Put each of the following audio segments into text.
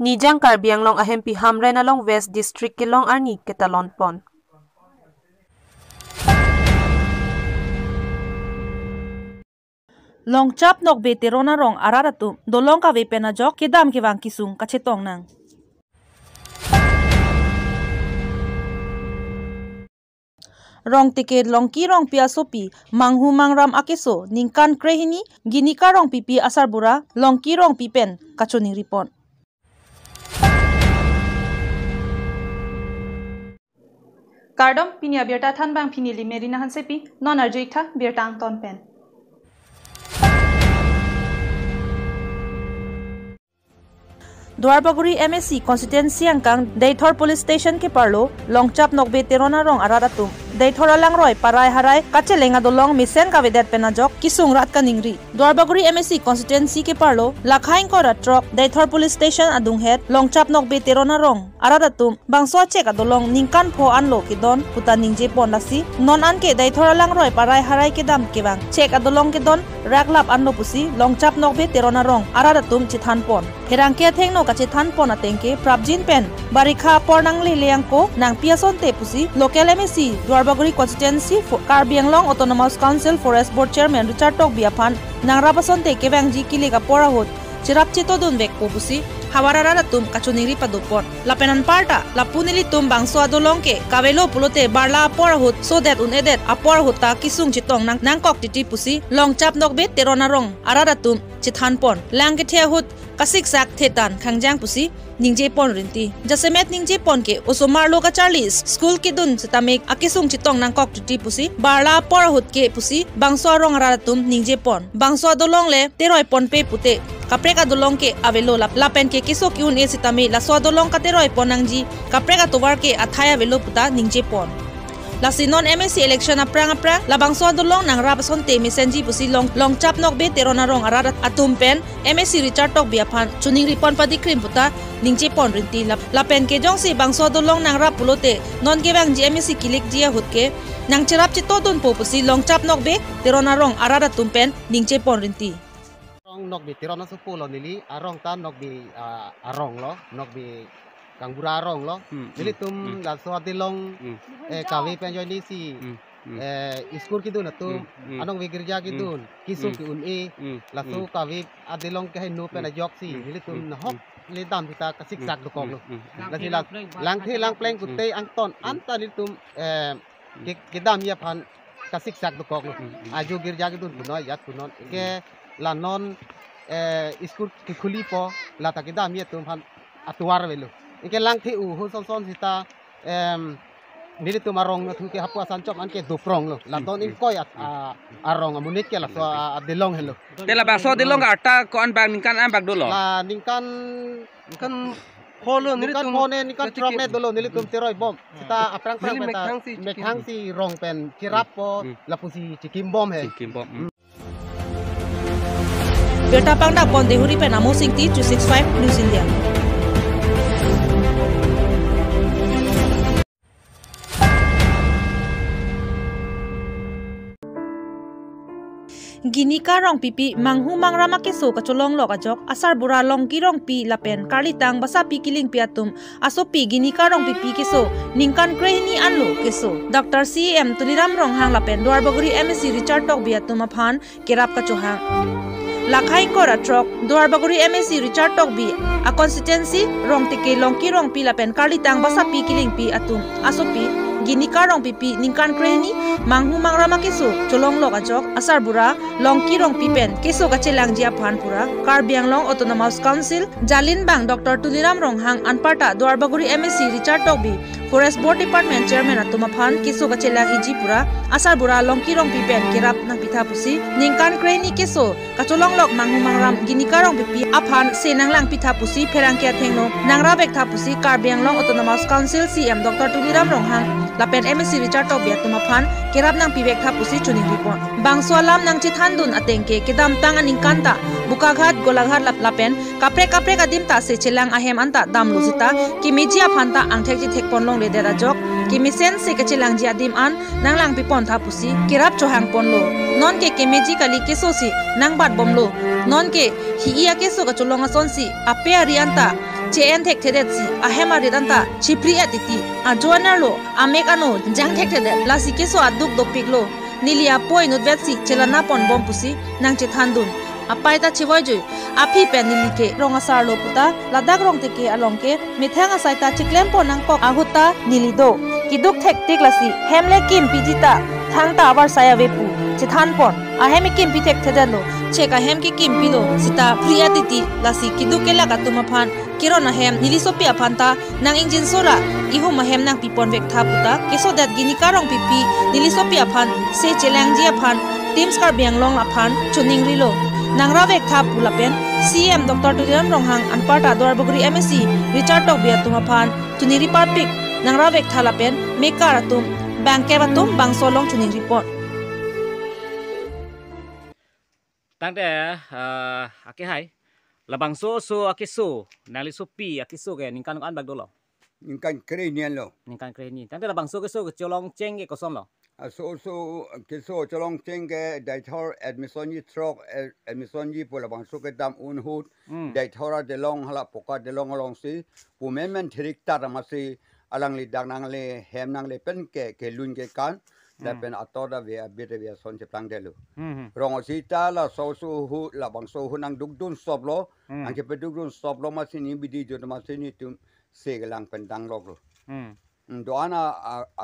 Nijang Karbiang long ahem pi hamren along West District kilong arni ketalon pon. Long chap nok be terona rong araratu dolong ka ve penajok kedam kewang kisung kachetong nang. Rong tiket long ki rong pia sopi manghu mangram akeso ningkan krehini ginika rong pipi asar bura long ki rong pipen kachoning ripon. Kardom pinia birta than bang pinili merina hansepi non arjikta birtang ton pen. Dwarbaguri MSC constituency angkang Daithor police station ke parlo longchap nokbe terona rong araratum Daithor alang roy parai harai kachelenga dolong misen kavedet penajok kisung rat kaningri Dwarbaguri MSC constituency ke parlo lakhain ko ratrok Daithor police station adung het longchap nokbe terona rong araratum bangso chek adolong ningkan pho anlo ke don puta ningje pon lasi non anke Daithor alang roy parai harai ke dam ke bang chek adolong ke don raklap anlo pusi longchap nokbe terona rong araratum chithan pon herangke thengno kacithan pon atengke prabjin pen barikha pornang leleangko nang piason te pusi local MSC Dwarbaguri constituency Karbi Anglong Autonomous Council Forest Board Chairman Richard Tok biapan nang rapason te kebang ji kilega porahot chirap chito dun vek po pusi hawarara tum kachuniri padupon lapenan parta lapunili tum bangso adolong ke kavelo pulote barla porahot so that unedet aporahot ta kisung chitong nang kok titi pusi longchap nokbe terona rong arara tum chithan pon langke thehut kasik sak thetan khangjang pusi ningje pon rinti jasemet ningje pon ke osomar loka charlis school ke dun chitamek akisung chitong nang kok titi pusi barla porahot ke pusi bangso rong arara tum ningje pon bangso adolong le teroi pon pe pute kapreka dolong ke avelo lapen ke kiso ki un e sitami la so dolong kateroi ponangji kapreka tovar ke athaya velo puta ningje pon lasinon MSC election aprang labang so dolong nang rapason te mesenji pusi long chap nok be terona rong ararat atumpen MSC Richard Tok biapan chuning ripon padikrim puta ningje pon rinti lapen ke jong si bangso dolong nang rap pulote non ke bang MSC kilik jia hutke nang chirap chito don po pusi long chap nok be terona rong ararat tumpen ningje pon rinti nok bi tirona supulo nili arong tan nok bi arong lo nok bi kangbura arong lo nili tum la so adilong kawi penjoy ni si iskur kidun atum anong wigirja kidun kisuk ki un e la so kawi adilong ke nu pena jok si nili tum na hok le dan kita kasik sak dokong lo la sila lang the lang pleng kutte angton anta nili tum kidam ya pan kasik sak dokong lo aju girja kidun punoy yat punon ke la non iskur ki khuli po la ta kida mi tum han atuar velo ike lang thi u hu son sita nili tum arong thu ke hapua san chop an ke duprong lo la don in koi arong amunit ke la so adilong hello tela ba so dilong ata ko an bang ningkan an bag dolo la ningkan holo nili tum hone ningkan trok ne dolo nili tum teroi bom sita aprang peta mekhang si rong pen kirap po la pusi chikim bom he Berta pangdak pon dehuri penamo singti 265 New Zealand. Ginika rong pipi manghu mangrama keso kacholong lo kajok asar bura long kirong pi lapen karlitang basa pi kiling piatum asopi ginika rong pipi keso ningkan krehini anlo keso Dr. CM Tuliram rong hang lapen Dwarbaguri MSC Richard Tok biatum aphan kerap kachohang Lakhain ko ratrok Dwarbaguri MSC Richard Tok bi a constituency rong tike longki rong pi lapen karlitang basa pi kiling pi atum asopi ginika rong pipi ningkan krehni manghu mangrama keso cholong lo kajok asar bura longki rong pipen keso kachelang jia phan pura Karbi Anglong Autonomous Council jalin bang Dr. Tuliram rong hang anparta Dwarbaguri MSC Richard Tok bi Forest Board Department Chairman atuma phan keso kachelang iji pura asar bura longki rong pipen kerap na pitha pusi ningkan krehni keso kacholong lok manghu mangram ginika rong pipi aphan senang lang pitha pusi pherangkia thengno nangra bek tha pusi Karbi Anglong Autonomous Council CM Dr. Tuliram rong hang lapen MSC Richard Tok biatuma phan kerap nang pibek tha pusi chuning ripon bangso alam nang chithandun atengke kedam tang aning kanta bukaghat golaghat lapen kapre kadim ta se chelang ahem anta dam luzita kimijia phanta angthek ji thekpon long le dera jok kimisen se kechelang ji adim an nang lang pipon tha pusi kerap chohang pon lo non ke kemeji kali kesosi nang bat bomlo non ke hi iya keso ka cholonga sonsi ape arianta CN tek thedet si ahema ridanta chipri atiti a joiner lo amek ano jang tek thedet lasi keso aduk dopik lo nilia poi nut vet si chelana pon bom pusi nang che thandun apai ta chiwoi jui api pen nilike ronga sar lo puta ladak rong teke alongke mithanga saita chiklem pon nang kok ahuta nilido kiduk thek tik lasi hemle kim pijita thangta abar saya vepu chithan pon ahemi kim pi thek thedalo cheka hem ki kim pi lo sita priatiti lasi kidukela katuma phan kirona hem nilisopi aphanta nang injin sora ihuma hem nang pipon vek thaputa keso dat ginika rong pipi nilisopi aphan se chelangji aphan teams kar bianglong aphan chuning rilo nangra vek thapu lapen CM Dr. Tudiram Ronghang anparta Dwarbaguri MSc Richard Tokbia tumaphan tuniri parpik nangra vek thalapen mekar atum bangke batum bangsolong chuning report tangte ake hai labang so akiso nali sopi akiso ke ningkan an bag dolo ningkan krenian lo ningkan kreni tangte labang so cholong cheng ke kosom lo so kiso cholong cheng ke daithor admission yi trok admission yi pola bang so ke dam un hut daithora de long hala poka de long along si pumen thirik tar amasi alang li dang nang le hem nang le pen ke lun ke kan da pen atoda ve abite ve son che plang delu rong si ta la so hu la bang so hu nang duk dun stop lo ang ke peduk dun stop lo ma sini bidi jo ma sini tum se gelang pen dang lok lo do ana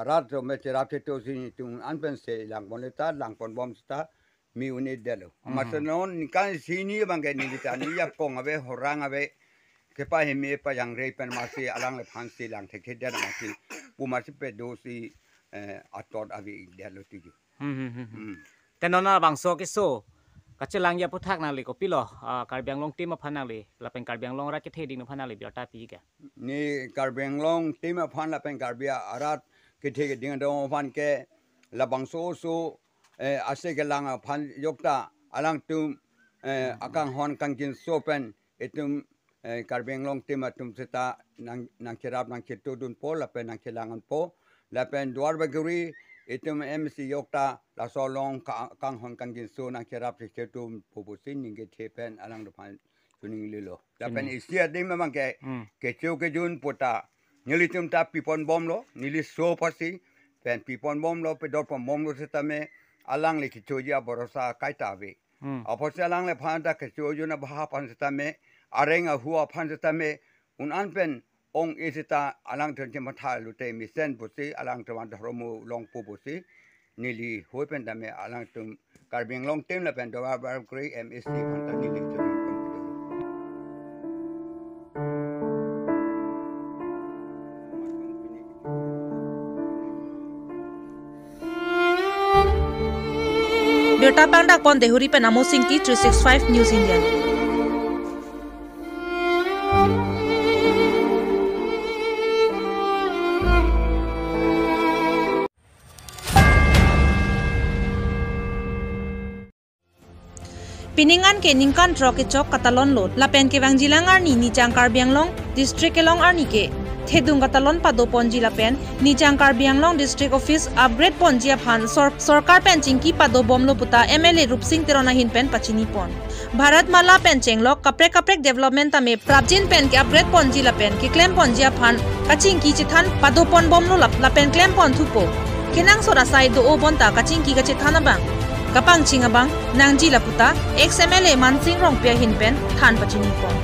arat me terap te to sini tum an pen se lang boneta lang pon bom sta mi uni delu ma senon kan sini bang ke ni ta ni ya kong ave horang ave ke pa hemi pa yang rei pen ma si alang le phan si lang the the ma si pu ma si pe do si atot avi delu ti ju tenona bangso kiso kachelang ya puthak nang le ko pilo karbiang long team aphan nang le lapen karbiang long ra ke theding no phanang le biota pi ke ni karbiang long team aphan lapen karbia arat ke the ke ding do phan ke labangso so ase ke lang phan yokta alang tum akang hon kangkin sopen etum karbiang long team atum seta nang kirap nang kitudun po lapen nang kilangan po lapen Dwarbaguri itum MC yokta la solong kang hon kangin so nang kirap setum pupusin ninge thepen alang depan tuning lilo lapen isia dim memang ke cheu ke jun pota nilitum ta pipon bom lo nilis so pasi pen pipon bom lo pe dot bom lo setame alang le kichoja borosa kaita ve apose alang le phanda ke choju na bha pan setame arenga huwa phan setame un an pen ong isita alang thon che matha lute misen pusi alang twan dhromu long pu pusi nili hoipen dame alang tum karbing long tem la pen dowa bar kri MSc phanta nili chum Berta Pandak pon dehuri pe namo singti 365 News India Piningan ke ningkan trok ke chok katalon lot lapen ke wangjilang arni ni jangkar bianglong district kelong arni ke thedung katalon pado ponji lapen ni jangkar bianglong district office upgrade ponji aphan sarkar penching ki pado bomlo puta MLA Rupsing Terona hin pen pachini pon Bharat Mala pencheng lok kaprek development tame prabjin pen ke upgrade ponji lapen ke claim ponji aphan kaching ki chithan pado pon bomlo lapen claim pon thupo kenang sora sai do obonta kaching ki chithana bang kapang chingabang nangji laputa XMLA mansing rong pia hinpen than pachini pon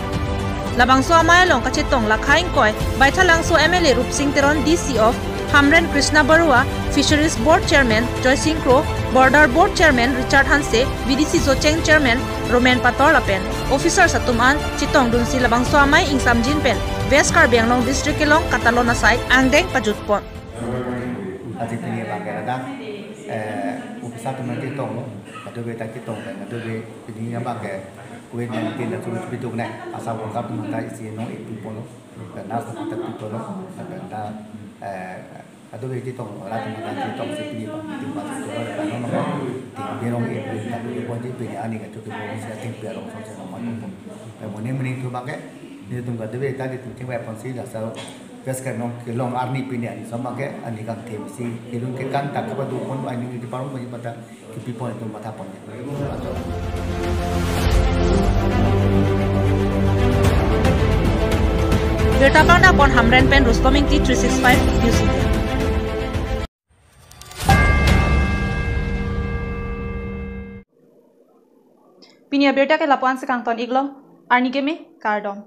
labang so amaya long kachetong lakhaing koi baithalang so MLA Rupsing Teron DC of Hamren Krishna Barua Fisheries Board Chairman Joy Singh Kro Border Board Chairman Richard Hanse VDC Zocheng Chairman Roman Pator lapen Officer Satuman Chitong Dunsi labang so amay ing samjin pen West Karbiang Long District kelong Katalona side angdeng pajut pon Aditini bangkerada satu nanti tong lo, atau beta kita tong, atau ini apa ke, kue nanti nak terus bitung nek, asal wakap nanti isi nong itu polo, dan nasi kita itu lo, dan atau beta tong, orang nanti tong seperti apa, timpas itu lo, dan nong tinggal itu, tapi itu pun jadi ani kan, itu pun saya tinggal orang sosial normal pun, kemudian mending tu pakai, ini tunggu ada beta itu tinggal ponsi dasar Biaskan nong kelong arni pinian sama ke ani kang tem si kelong ke kan tak kepada pun ani di paru bagi pada kipipon itu mata pon Berta karna pon hamren pen Rustoming T365 News India. Pinia berta ke lapuan sekang ton iglo, arni game, kardom.